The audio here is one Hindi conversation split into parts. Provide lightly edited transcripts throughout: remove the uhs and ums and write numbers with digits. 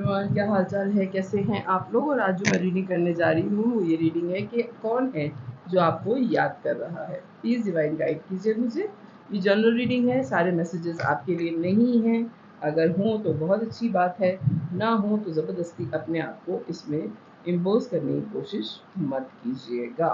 एवरीवन, क्या हाल चाल है, कैसे हैं आप लोग। और आज जो मैं रीडिंग करने जा रही हूँ वो ये रीडिंग है कि कौन है जो आपको याद कर रहा है। प्लीज़ डिवाइन गाइड कीजिए मुझे। ये जनरल रीडिंग है, सारे मैसेजेस आपके लिए नहीं हैं। अगर हों तो बहुत अच्छी बात है, ना हो तो ज़बरदस्ती अपने आप को इसमें इम्पोज करने की कोशिश मत कीजिएगा।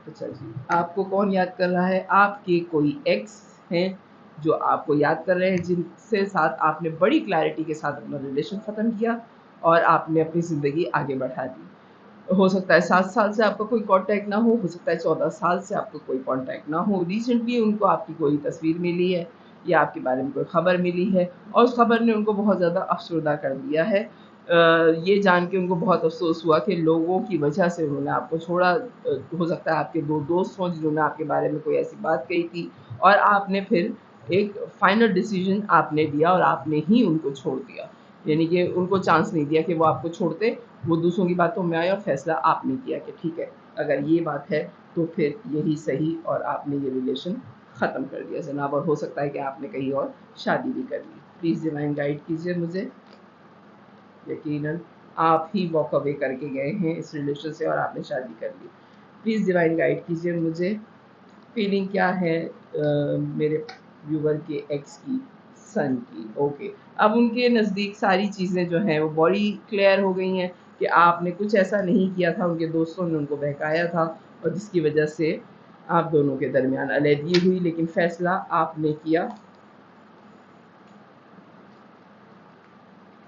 अच्छा जी, आपको कौन याद कर रहा है? आपके कोई एक्स हैं जो आपको याद कर रहे हैं, जिनसे साथ आपने बड़ी क्लैरिटी के साथ अपना रिलेशन ख़त्म किया और आपने अपनी ज़िंदगी आगे बढ़ा दी। हो सकता है 7 साल से आपका कोई कॉन्टैक्ट ना हो सकता है 14 साल से आपका कोई कॉन्टैक्ट ना हो। रिसेंटली उनको आपकी कोई तस्वीर मिली है या आपके बारे में कोई ख़बर मिली है और उस ख़बर ने उनको बहुत ज़्यादा अफ़सरदा कर दिया है। ये जान के उनको बहुत अफ़सोस हुआ कि लोगों की वजह से उन्होंने आपको छोड़ा। हो सकता है आपके 2 दोस्त हों जिन्होंने आपके बारे में कोई ऐसी बात कही थी और आपने फिर एक फाइनल डिसीजन आपने दिया और आपने ही उनको छोड़ दिया। यानी कि उनको चांस नहीं दिया कि वो आपको छोड़ते, वो दूसरों की बातों में आए और फ़ैसला आपने किया कि ठीक है, अगर ये बात है तो फिर यही सही, और आपने ये रिलेशन ख़त्म कर दिया जनाब। और हो सकता है कि आपने कहीं और शादी भी कर ली। प्लीज़ डिवाइन गाइड कीजिए मुझे। यकीनन आप ही वॉक अवे करके गए हैं इस रिलेशन से और आपने शादी कर ली। प्लीज़ डिवाइन गाइड कीजिए मुझे, फीलिंग क्या है मेरे व्यूवर के एक्स की, सन की। ओके, अब उनके नज़दीक सारी चीज़ें जो हैं वो बड़ी क्लियर हो गई हैं कि आपने कुछ ऐसा नहीं किया था, उनके दोस्तों ने उनको बहकाया था और जिसकी वजह से आप दोनों के दरमियान अलहदगी हुई, लेकिन फ़ैसला आपने किया।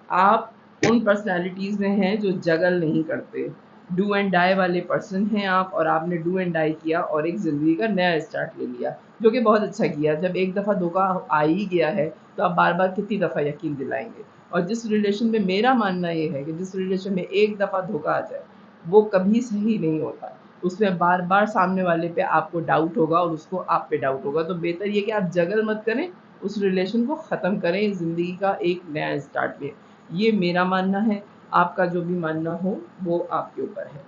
आप उन पर्सनैलिटीज़ में हैं जो जगल नहीं करते, डू एंड डाई वाले पर्सन हैं आप, और आपने डू एंड डाई किया और एक ज़िंदगी का नया स्टार्ट ले लिया, जो कि बहुत अच्छा किया। जब एक दफ़ा धोखा आ ही गया है तो आप बार बार कितनी दफ़ा यकीन दिलाएंगे। और जिस रिलेशन में, मेरा मानना ये है कि जिस रिलेशन में एक दफ़ा धोखा आ जाए वो कभी सही नहीं होता। उसमें बार बार सामने वाले पे आपको डाउट होगा और उसको आप पे डाउट होगा। तो बेहतर ये कि आप जगल मत करें, उस रिलेशन को ख़त्म करें, ज़िंदगी का एक नया स्टार्ट लें। ये मेरा मानना है, आपका जो भी मानना हो वो आपके ऊपर है।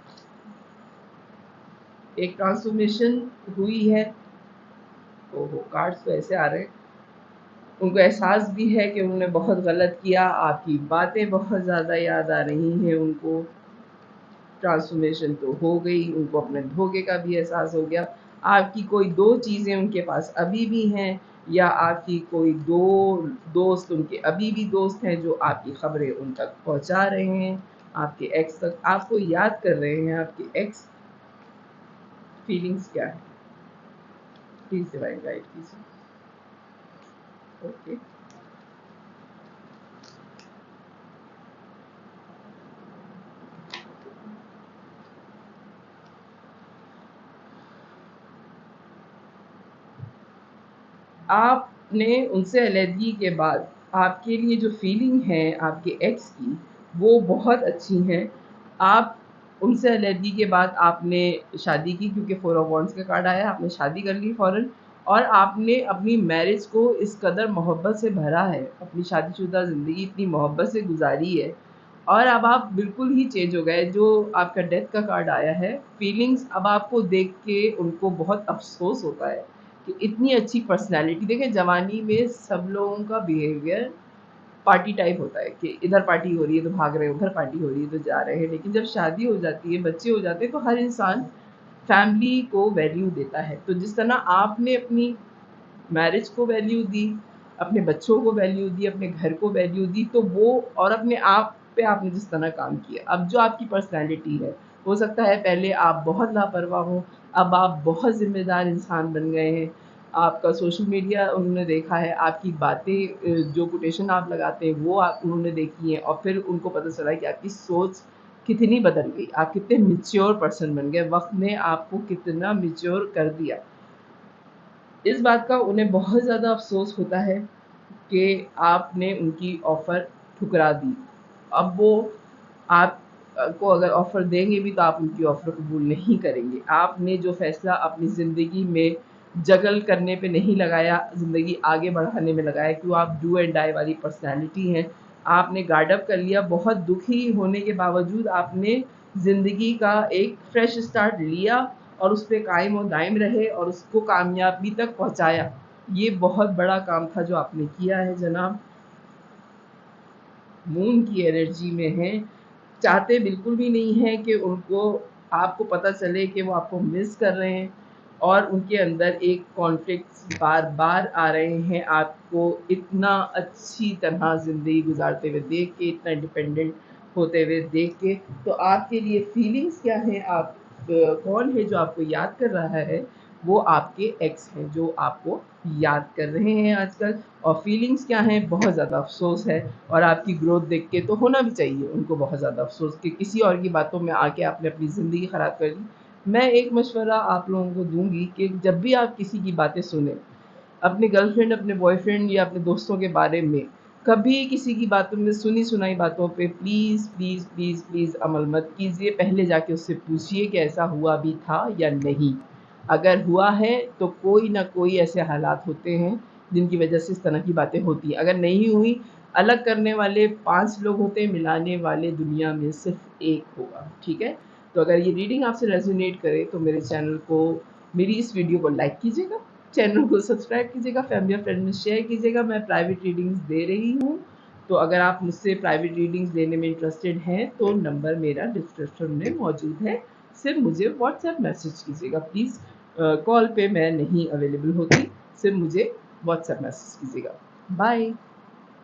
एक ट्रांसफॉर्मेशन हुई है। ओहो, कार्ड्स तो ऐसे आ रहे हैं। उनको एहसास भी है कि उन्होंने बहुत गलत किया, आपकी बातें बहुत ज़्यादा याद आ रही हैं उनको। ट्रांसफॉर्मेशन तो हो गई, उनको अपने धोखे का भी एहसास हो गया। आपकी कोई 2 चीज़ें उनके पास अभी भी हैं, या आपकी कोई 2 दोस्त उनके अभी भी दोस्त हैं जो आपकी खबरें उन तक पहुंचा रहे हैं, आपके एक्स तक आपको याद कर रहे हैं। आपके एक्स फीलिंग्स क्या है? प्लीज़ डिवाइन गाइड कीजिए। ओके, आपने उनसे अलहदगी के बाद आपके लिए जो फीलिंग है आपके एक्स की, वो बहुत अच्छी हैं। आप उनसे अलहदगी के बाद आपने शादी की, क्योंकि 4 ऑफ वॉन्ड्स का कार्ड आया, आपने शादी कर ली फ़ौरन। और आपने अपनी मैरिज को इस कदर मोहब्बत से भरा है, अपनी शादीशुदा ज़िंदगी इतनी मोहब्बत से गुजारी है, और अब आप बिल्कुल ही चेंज हो गए। जो आपका डेथ का कार्ड आया है, फीलिंग्स अब आपको देख के उनको बहुत अफ़सोस होता है कि इतनी अच्छी पर्सनैलिटी। देखें, जवानी में सब लोगों का बिहेवियर पार्टी टाइप होता है कि इधर पार्टी हो रही है तो भाग रहे हैं, उधर पार्टी हो रही है तो जा रहे हैं। लेकिन जब शादी हो जाती है, बच्चे हो जाते हैं, तो हर इंसान फैमिली को वैल्यू देता है। तो जिस तरह आपने अपनी मैरिज को वैल्यू दी, अपने बच्चों को वैल्यू दी, अपने घर को वैल्यू दी, तो वो और अपने आप पे आपने जिस तरह काम किया, अब जो आपकी पर्सनैलिटी है, हो सकता है पहले आप बहुत लापरवाह हों, अब आप बहुत ज़िम्मेदार इंसान बन गए हैं। आपका सोशल मीडिया उन्होंने देखा है, आपकी बातें जो कोटेशन आप लगाते हैं वो आप उन्होंने देखी हैं, और फिर उनको पता चला कि आपकी सोच कितनी बदल गई, आप कितने मैच्योर पर्सन बन गए, वक़्त ने आपको कितना मैच्योर कर दिया। इस बात का उन्हें बहुत ज़्यादा अफ़सोस होता है कि आपने उनकी ऑफ़र ठुकरा दी। अब वो आप को अगर ऑफ़र देंगे भी तो आप उनकी ऑफ़र कबूल नहीं करेंगे। आपने जो फ़ैसला अपनी ज़िंदगी में जगल करने पे नहीं लगाया, ज़िंदगी आगे बढ़ाने में लगाया, क्यों आप डू एंड डाई वाली पर्सनैलिटी हैं। आपने गार्ड अप कर लिया, बहुत दुखी होने के बावजूद आपने ज़िंदगी का एक फ्रेश स्टार्ट लिया और उस पे कायम और दायम रहे और उसको कामयाबी तक पहुँचाया। ये बहुत बड़ा काम था जो आपने किया है जनाब। मून की एनर्जी में हैं, चाहते बिल्कुल भी नहीं है कि उनको आपको पता चले कि वो आपको मिस कर रहे हैं, और उनके अंदर एक कॉन्फ्लिक्ट्स बार-बार आ रहे हैं आपको इतना अच्छी तरह ज़िंदगी गुज़ारते हुए देख के, इतना इंडिपेंडेंट होते हुए देख के। तो आपके लिए फीलिंग्स क्या हैं? आप कौन है जो आपको याद कर रहा है? वो आपके एक्स हैं जो आपको याद कर रहे हैं आजकल। और फीलिंग्स क्या हैं? बहुत ज़्यादा अफ़सोस है, और आपकी ग्रोथ देख के तो होना भी चाहिए उनको बहुत ज़्यादा अफ़सोस कि किसी और की बातों में आके आपने अपनी ज़िंदगी ख़राब कर ली। मैं एक मशवरा आप लोगों को दूँगी कि जब भी आप किसी की बातें सुनें, अपने गर्लफ्रेंड, अपने बॉयफ्रेंड या अपने दोस्तों के बारे में कभी किसी की बातों में, सुनी-सुनाई बातों पे प्लीज़, प्लीज़, प्लीज़, प्लीज़ अमल मत कीजिए। पहले जाके उससे पूछिए कि ऐसा हुआ भी था या नहीं। अगर हुआ है तो कोई ना कोई ऐसे हालात होते हैं जिनकी वजह से इस तरह की बातें होती हैं। अगर नहीं हुई, अलग करने वाले 5 लोग होते हैं, मिलाने वाले दुनिया में सिर्फ़ 1 होगा, ठीक है? तो अगर ये रीडिंग आपसे रेज़ोनेट करे तो मेरे चैनल को, मेरी इस वीडियो को लाइक कीजिएगा, चैनल को सब्सक्राइब कीजिएगा, फैमिली और फ्रेंड में शेयर कीजिएगा। मैं प्राइवेट रीडिंग्स दे रही हूँ, तो अगर आप मुझसे प्राइवेट रीडिंग्स लेने में इंटरेस्टेड हैं तो नंबर मेरा डिस्क्रिप्शन में मौजूद है। सिर्फ़ मुझे व्हाट्सएप मैसेज कीजिएगा प्लीज़। कॉल पे मैं नहीं अवेलेबल होती, सिर्फ़ मुझे व्हाट्सएप मैसेज कीजिएगा। बाय।